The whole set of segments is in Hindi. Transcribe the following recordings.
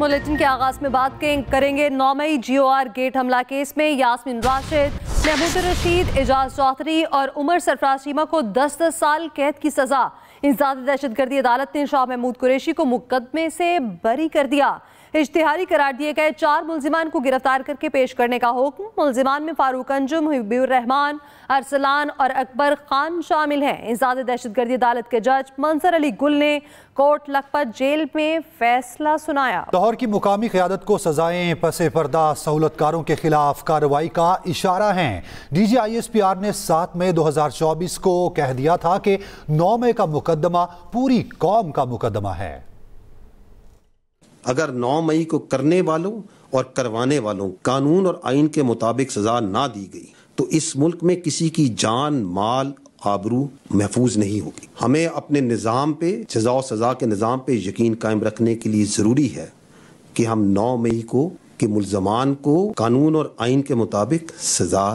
बुलेटिन के आगाज में बात करेंगे 9 मई GOR गेट हमला केस में यास्मीन राशिद, महमूद रशीद, एजाज चौधरी और उमर सरफराज चीमा को 10-10 साल कैद की सजा। इंसदादी दहशतगर्दी अदालत ने शाह महमूद कुरैशी को मुकदमे से बरी कर दिया। इश्तिहारी करार दिए गए 4 मुल्जिमान को गिरफ्तार करके पेश करने का हुक्म। मुल्जिमान में फारूक अंजुम, हबीबुर रहमान, अरसलान और अकबर खान शामिल हैं। इंसदादी दहशतगर्दी अदालत के जज मंसर अली गुल ने कोट लखपत जेल में फैसला सुनाया। लाहौर की मुकामी क़यादत को सजाएं पसे पर्दा सहूलतकारों के खिलाफ कार्रवाई का इशारा है। DG ISPR ने 7 मई 2024 को कह दिया था कि 9 मई का मुकदमा पूरी कौम का मुकदमा है। अगर 9 मई को करने वालों और करवाने वालों कानून और आइन के मुताबिक सजा ना दी गई तो इस मुल्क में किसी की जान, माल, आबरू महफूज नहीं होगी। हमें अपने निज़ाम पे, सजा और सजा के निज़ाम पे यकीन कायम रखने के लिए ज़रूरी है कि हम 9 मई को के मुल्ज़मान को कानून और आइन के मुताबिक सजा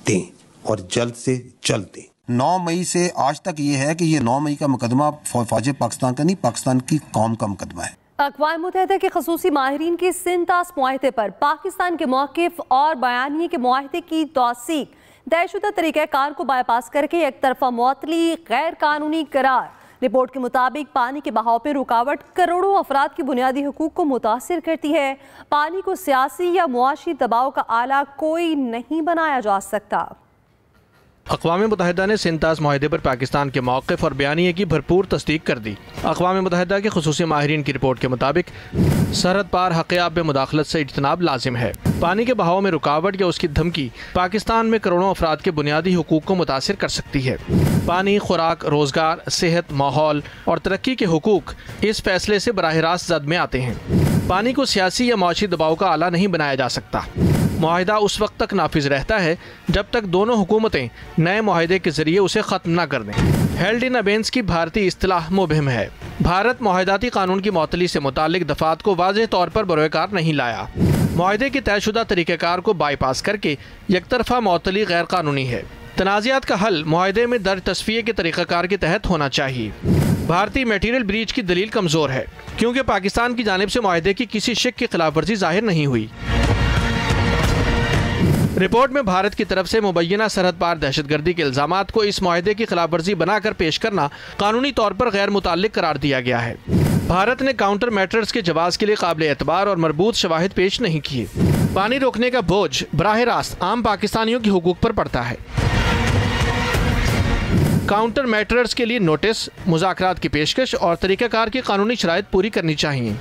दें और जल्द से जल्द दें। 9 मई से आज तक ये है कि ये 9 मई का मुकदमा फौज पाकिस्तान का नहीं, पाकिस्तान की कौम का मुकदमा है। अक़वाम मुत्तहिदा के ख़ुसूसी माहिरीन की सिंतास मुआहदे पर पाकिस्तान के मौक़िफ़ और बयानिए के मुआहदे की तौसीक तयशुदा तरीक़ाकार को बाईपास करके एक तरफा मुअत्तली गैर कानूनी करार। रिपोर्ट के मुताबिक पानी के बहाव में रुकावट करोड़ों अफराद की बुनियादी हुकूक को मुतासिर करती है। पानी को सियासी या मुआशी दबाव का आला कोई नहीं बनाया जा सकता। अक़वाम मुत्तहिदा ने सिंतास मुआहदे पर पाकिस्तान के मौक़िफ़ और बयानिए की भरपूर तस्दीक कर दी। अक़वाम मुत्तहिदा के ख़ुसूसी माहिरीन की रिपोर्ट के मुताबिक सरहद पार हक़याब में मुदाखलत से इज्तनाब लाजिम है। पानी के बहाव में रुकावट या उसकी धमकी पाकिस्तान में करोड़ों अफराद के बुनियादी हुकूक को मुतासिर कर सकती है। पानी, खुराक, रोज़गार, सेहत, माहौल और तरक्की के हुकूक इस फैसले से बराह रास्त जद में आते हैं। पानी को सियासी या मुआशी दबाव का आला नहीं बनाया जा सकता। मुआहिदा उस वक्त तक नाफिज रहता है जब तक दोनों हुकूमतें नए मुआहिदे के जरिए उसे ख़त्म न कर दें। हेल्ड इन अबेंस की भारतीय इस्तिलाह मुबहिम है। भारत मुआहिदाती कानून की मुअत्तली से मुतालिक दफात को वाज़ेह तौर पर बरोकार नहीं लाया। मुआहिदे के तयशुदा तरीक़ाकार को बाईपास करके यकतरफा मुअत्तली गैर कानूनी है। तनाज़ात का हल मुआहिदे में दर्ज तस्फ़िये के तरीक़ाकार के तहत होना चाहिए। भारतीय मटीरियल ब्रीच की दलील कमज़ोर है क्योंकि पाकिस्तान की जानिब से मुआहिदे की किसी शिक की खिलाफ वर्जी ज़ाहिर नहीं हुई। रिपोर्ट में भारत की तरफ से मुबैना सरहद पार दहशतगर्दी के इल्ज़ामात को इस मुआहिदे की खिलाफ वर्जी बनाकर पेश करना कानूनी तौर पर गैर मुताल्लिक करार दिया गया है। भारत ने काउंटर मैटर्स के जवाब के लिए काबिल एतबार और मरबूत शवाहिद पेश नहीं किए। पानी रोकने का बोझ बराह रास्त आम पाकिस्तानियों के हुकूक पर पड़ता है। काउंटर मैटर्स के लिए नोटिस, मुज़ाकरात की पेशकश और तरीक़ाकार की कानूनी शराइत पूरी करनी चाहिए।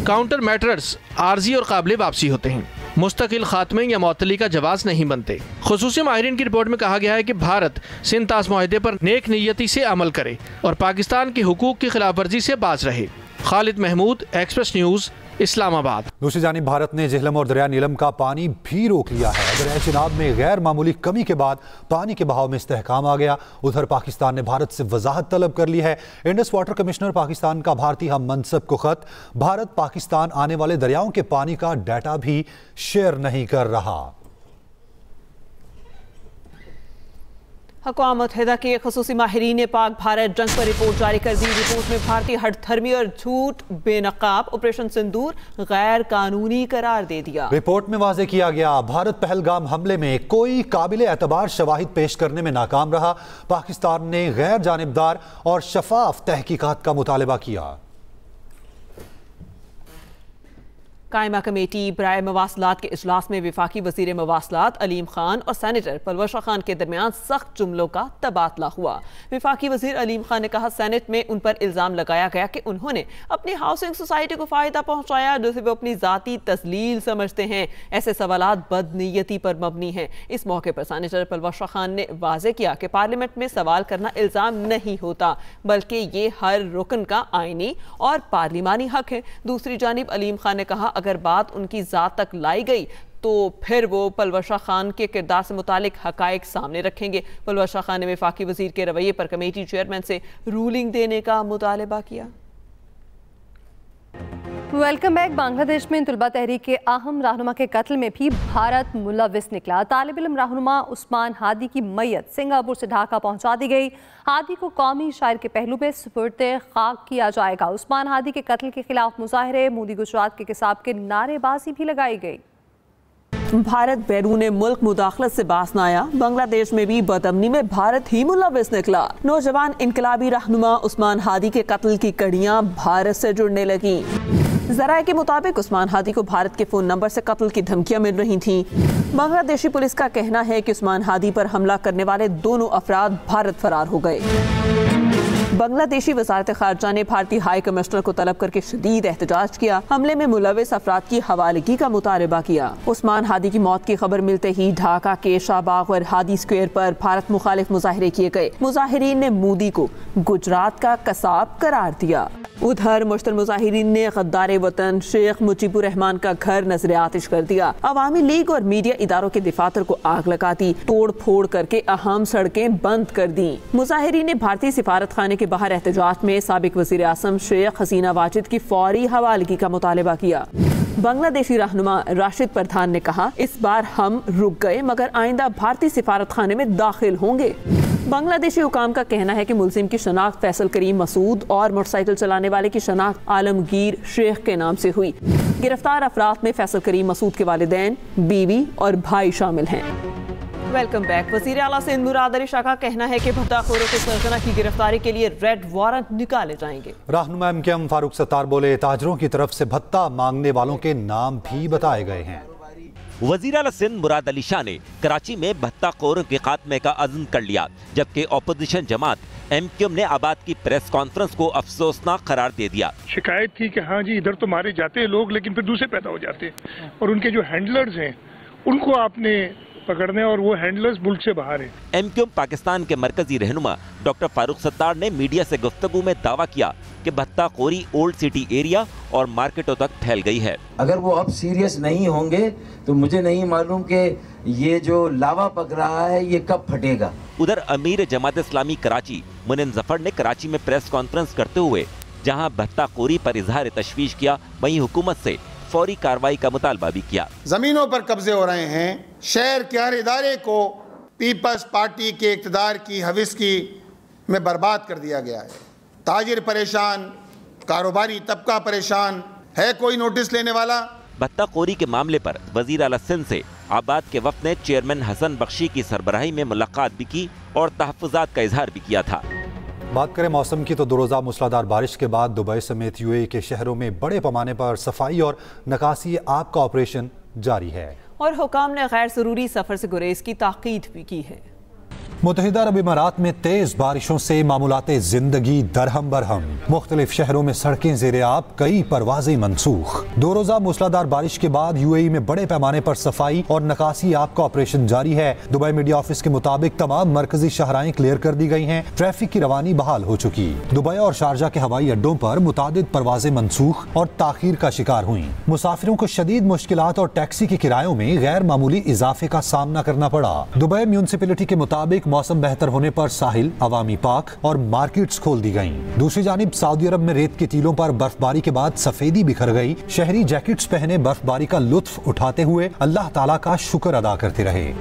काउंटर मैटर्स आर्जी और काबिल वापसी होते हैं, मुस्तकिल खात्मे या मुअत्तली का जवाज़ नहीं बनते। ख़ुसूसी माहिरीन की रिपोर्ट में कहा गया है कि भारत सिंतास मुआहदे पर नेक नियती से अमल करे और पाकिस्तान के हुकूक की खिलाफ वर्जी से बाज रहे। Khalid Mahmood, Express News, Islamabad. दूसरी जानिब भारत ने झेलम और दरिया नीलम का पानी भी रोक लिया है। दरिया चिनाब में गैर मामूली कमी के बाद पानी के बहाव में इस्तेहकाम आ गया। उधर पाकिस्तान ने भारत से वजाहत तलब कर ली है। इंडस वाटर कमिश्नर पाकिस्तान का भारतीय हम मनसब को खत, भारत पाकिस्तान आने वाले दरियाओं के पानी का डाटा भी शेयर नहीं कर रहा। अक़वाम मुत्तहिदा के ख़ुसूसी माहिरीन ने पाक भारत जंग पर रिपोर्ट जारी कर दी। रिपोर्ट में भारतीय हठधर्मी और झूठ बेनकाब ऑपरेशन सिंदूर गैर कानूनी करार दे दिया। रिपोर्ट में वाज़ेह किया गया, भारत पहलगाम हमले में कोई काबिल एतबार शवाहिद पेश करने में नाकाम रहा। पाकिस्तान ने गैर जानिबदार और शफाफ तहकीकात का मुतालबा किया। कायमा कमेटी बराए मवासलात के इजलास में वफाकी वज़ीर मवासलात अलीम खान और सेनेटर पलवश खान के दरमियान सख्त जुमलों का तबादला हुआ। वफाकी वज़ीर अलीम खान ने कहा, सेनेट में उन पर इल्ज़ाम लगाया गया कि उन्होंने अपनी हाउसिंग सोसाइटी को फ़ायदा पहुँचाया जिसे वो अपनी ज़ाती तस्लील समझते हैं। ऐसे सवालात बदनीयती पर मबनी हैं। इस मौके पर सेनेटर पलवश खान ने वाज़ेह किया कि पार्लियामेंट में सवाल करना इल्ज़ाम नहीं होता बल्कि ये हर रुकन का आईनी और पार्लिमानी हक है। दूसरी जानिब अलीम खान ने कहा, अगर बात उनकी ज़ात तक लाई गई तो फिर वो पलवशा खान के किरदार से मुतालिक हकायक सामने रखेंगे। पलवशा खान ने वफाकी वज़ीर के रवैये पर कमेटी चेयरमैन से रूलिंग देने का मुतालबा किया। Welcome back. बांग्लादेश में तुलबा तहरीक के अहम रहनुमा के कत्ल में भी भारत मुलविस निकला। तालिब इल्म रहनुमा उस्मान हादी की मैयत सिंगापुर से ढाका पहुंचा दी गई। हादी को कौमी शायर के पहलू में सुपुर्द खाक किया जाएगा। उस्मान हादी के कत्ल के खिलाफ मुजाहरे, मोदी गुजरात के किसाब के नारेबाजी भी लगाई गई। भारत बैरून मुल्क मुदाखलत से बास न आया। बांग्लादेश में भी बदअमनी में भारत ही मुलविस निकला। नौजवान इनकलाबी रहनुमा उस्मान हादी के कत्ल की कड़ियां भारत से जुड़ने लगी। जराये के मुताबिक उस्मान हादी को भारत के फोन नंबर से कत्ल की धमकियां मिल रही थीं। बांग्लादेशी पुलिस का कहना है कि उस्मान हादी पर हमला करने वाले दोनों अफराद भारत फरार हो गए। बांग्लादेशी वजारत खारजा ने भारतीय हाई कमिश्नर को तलब करके शदीद एहतजाज किया। हमले में मुलविस अफराद की हवालगी का मुतालबा किया। उस्मान हादी की मौत की खबर मिलते ही ढाका के शाहबाग और हादी स्क्वायर पर भारत मुखालिफ मुजाहरे किए गए। मुजाहिरीन ने मोदी को गुजरात का कसाब करार दिया। उधर मुश्तर मुजाहिरीन ने गद्दार वतन शेख मुजीबुर रहमान का घर नजर आतिश कर दिया। अवामी लीग और मीडिया इदारों के दफातर को आग लगा दी। तोड़ फोड़ करके अहम सड़कें बंद कर दी। मुजाहिरीन ने भारतीय सिफारत खाने के बाहर एहतजाज में साबिक वजीर आज़म शेख हसीना वाजिद की फौरी हवालगी का मुतालबा किया। बांग्लादेशी रहनुमा राशिद प्रधान ने कहा, इस बार हम रुक गए मगर आइंदा भारतीय सिफारत खाने में दाखिल होंगे। बांग्लादेशी हुकाम का कहना है कि मुलजिम की शनाख्त फैसल करीम मसूद और मोटरसाइकिल चलाने वाले की शनाख्त आलमगीर शेख के नाम से हुई। गिरफ्तार अफराद में फैसल करीम मसूद के वालिदैन, बीवी और भाई शामिल हैं। Welcome back. वज़ीर आला सिंध मुराद अली शाह का कहना है कि भत्ताखोरों के सरगना की गिरफ्तारी के लिए रेड वारंट निकाले जाएंगे। रहनुमा एमकेएम फारूक सत्तार बोले, ताजरों की तरफ से भत्ता मांगने वालों के नाम भी बताए गए हैं। वज़ीर आला सिंध मुराद अली शाह ने कराची में भत्ताखोरों के खात्मे का अज़्म कर लिया, जबकि अपोजिशन जमात एमकेएम ने आबाद की प्रेस कॉन्फ्रेंस को अफसोसनाक करार दे दिया। शिकायत थी कि हाँ जी इधर तो मारे जाते हैं लोग, लेकिन फिर दूसरे पैदा हो जाते हैं और उनके जो हैंडलर्स हैं उनको आपने पकड़ने और वो हैंडलर्स मुल्क से बाहर है। एमकेएम पाकिस्तान के मरकजी रहनुमा डॉक्टर फारूक सत्तार ने मीडिया से गुफ्तगू में दावा किया कि भत्ताखोरी ओल्ड सिटी एरिया और मार्केटों तक फैल गई है। अगर वो अब सीरियस नहीं होंगे तो मुझे नहीं मालूम कि ये जो लावा पक रहा है ये कब फटेगा। उधर अमीर जमात इस्लामी कराची मुनीम जफर ने कराची में प्रेस कॉन्फ्रेंस करते हुए जहां भत्ताखोरी पर इजहार तशवीश किया, वहीं हुकूमत से फौरी कार्रवाई का मुतालबा भी किया। जमीनों पर कब्जे हो रहे हैं। शहर के हर इदारे को पीपल्स पार्टी के इक़्तिदार की हविस की में बर्बाद कर दिया गया है। ताजिर परेशान, कारोबारी तबका परेशान है, कोई नोटिस लेने वाला। भत्ताखोरी के मामले पर वजीर आला सिंध से आबाद के वफ्द ने चेयरमैन हसन बख्शी की सरबराही में मुलाकात भी की और तहफ़्फ़ुज़ात का इजहार भी किया था। बात करें मौसम की तो 2 रोज़ा मूसलाधार बारिश के बाद दुबई समेत यूएई के शहरों में बड़े पैमाने पर सफाई और निकासी आब का ऑपरेशन जारी है और हुकाम ने गैर ज़रूरी सफर से गुरेज की ताकीद भी की है। मुत्तहिदा अरब इमारात में तेज बारिशों से मामूलाते जिंदगी दरहम बरहम। मुख्तलिफ शहरों में सड़कें ज़ेरे आब, कई परवाजें मनसूख। 2 रोज़ा मूसलाधार बारिश के बाद यूएई में बड़े पैमाने पर सफाई और निकासी आब का ऑपरेशन जारी है। दुबई मीडिया ऑफिस के मुताबिक तमाम मरकजी शाहराएं क्लियर कर दी गई हैं। ट्रैफिक की रवानी बहाल हो चुकी। दुबई और शारजा के हवाई अड्डों पर मुतादिद परवाजें मनसूख और ताखीर का शिकार हुई। मुसाफिरों को शदीद मुश्किलात और टैक्सी के किरायों में गैर मामूली इजाफे का सामना करना पड़ा। दुबई म्यूनिसिपैलिटी के मुताबिक मौसम बेहतर होने पर साहिल, अवामी पार्क और मार्केट्स खोल दी गईं। दूसरी जानिब सऊदी अरब में रेत की टीलों पर बर्फबारी के बाद सफेदी बिखर गई। शहरी जैकेट्स पहने बर्फबारी का लुत्फ उठाते हुए अल्लाह ताला का शुक्र अदा करते रहे।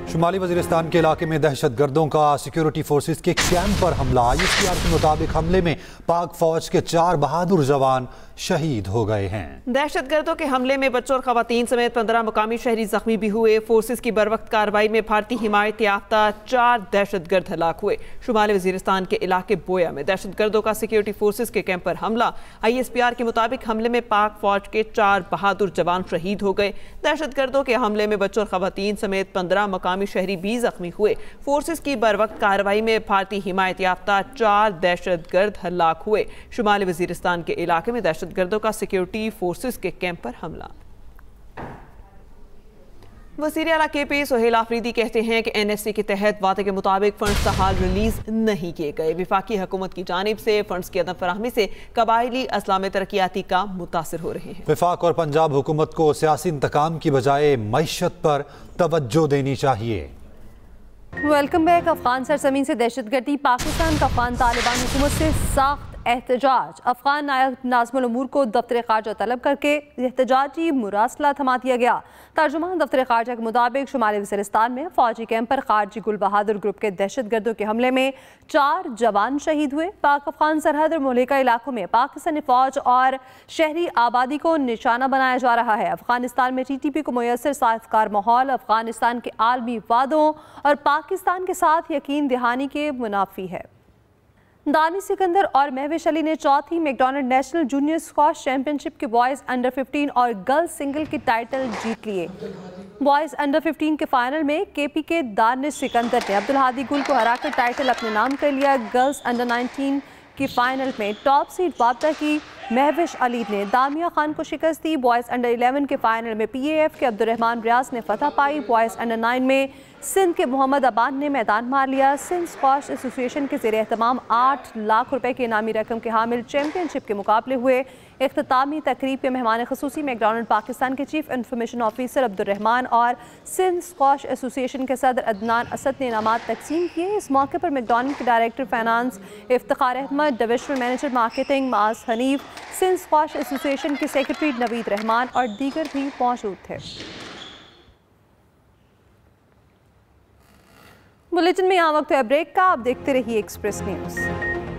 शुमाली वजीरिस्तान के इलाके में दहशतगर्दों का सिक्योरिटी फोर्सेस के कैंप पर हमला। ISPR के मुताबिक हमले में पाक फौज के 4 बहादुर जवान शहीद हो गए हैं। दहशतगर्दों के हमले में बच्चों और खवातीन समेत 15 मुकामी शहरी जख्मी भी हुए। फोर्सेस की बरवक्त कार्रवाई में भारतीय हिमायत याफ्ता 4 दहशतगर्द हलाक हुए। शुमाली वजीरिस्तान के इलाके बोया में दहशतगर्दों का सिक्योरिटी फोर्सेस के कैंप पर हमला। ISPR के मुताबिक हमले में पाक फौज के 4 बहादुर जवान शहीद हो गए। दहशतगर्दों के हमले में बच्चों और खवातीन समेत 15 मुकामी शहरी भी जख्मी हुए। फोर्सेस की बरवक्त कार्रवाई में भारतीय हिमायत याफ्ता 4 दहशतगर्द हलाक हुए। शुमाली वजीरिस्तान के इलाके में दहशतगर्दों का सिक्योरिटी फोर्सेस के कैंप पर हमला। वज़ीर आला KP सोहेल आफरीदी कहते हैं कि NSC के तहत वादे के मुताबिक फंड्स ताहाल रिलीज नहीं किए गए। विफाकी हुकूमत की जानिब से फंड्स की अदम फराहमी से कबायली अजला में तरक्याती काम मुतासिर हो रहे हैं। वफाक और पंजाब हुकूमत को सियासी इंतकाम की बजाय मईशत पर तवज्जो देनी चाहिए। Welcome back. अफगान सरजमीन से दहशतगर्दी, पाकिस्तान का अफगान तालिबान हुकूमत से सख्त एहतजाज। अफगान नायब नाज़िमुल उमूर को दफ्तर खारजा तलब करके एहतजाजी मुरासला थमा दिया गया। तर्जुमान दफ्तर खारजा के मुताबिक शुमाली वज़ीरिस्तान में फौजी कैंप पर खारजी गुल बहादुर ग्रुप के दहशतगर्दों के हमले में 4 जवान शहीद हुए। पाक अफगान सरहद और मुल्हिका इलाकों में पाकिस्तानी फौज और शहरी आबादी को निशाना बनाया जा रहा है। अफगानिस्तान में TTP को मुयस्सर साज़गार माहौल अफगानिस्तान के आलमी वादों और पाकिस्तान के साथ यकीन दहानी के मुनाफी है। दानिश सिकंदर और महविश अली ने चौथी McDonald national junior squash championship के बॉयज़ अंडर 15 और गर्ल्स सिंगल के टाइटल जीत लिए। बॉयज़ अंडर 15 के फाइनल में KP के दानिश सिकंदर ने अब्दुल हादी गुल को हराकर टाइटल अपने नाम कर लिया। गर्ल्स अंडर 19 की फाइनल में टॉप सीड वापदा की महविश अली ने दामिया खान को शिकस्त दी। बॉयज़ अंडर 11 के फाइनल में PAF के अब्दुर्रहमान रियाज ने फतह पाई। बॉयज़ अंडर 9 में सिंध के मोहम्मद अबान ने मैदान मार लिया। सिंध स्क्वॉश एसोसिएशन के ज़ेरे एहतमाम 8 लाख रुपए की इनामी रकम के हामिल चैंपियनशिप के मुकाबले हुए। इख्तितामी तकरीब के मेहमान खसूसी मैकडॉनल्ड पाकिस्तान के चीफ इंफॉर्मेशन ऑफिसर अब्दुर्रहमान और सिंध स्क्वॉश एसोसिएशन के सदर अदनान असद ने इनामात तकसीम किए। इस मौके पर मैकडॉनल्ड के director finance Iftikhar Ahmed, divisional manager marketing मास हनीफ, सिंध स्क्वॉश एसोसिएशन के सेक्रेटरी नवीद रहमान और दीगर भी मौजूद थे। बुलेटिन में यहाँ वक्त है ब्रेक का। आप देखते रहिए एक्सप्रेस न्यूज़।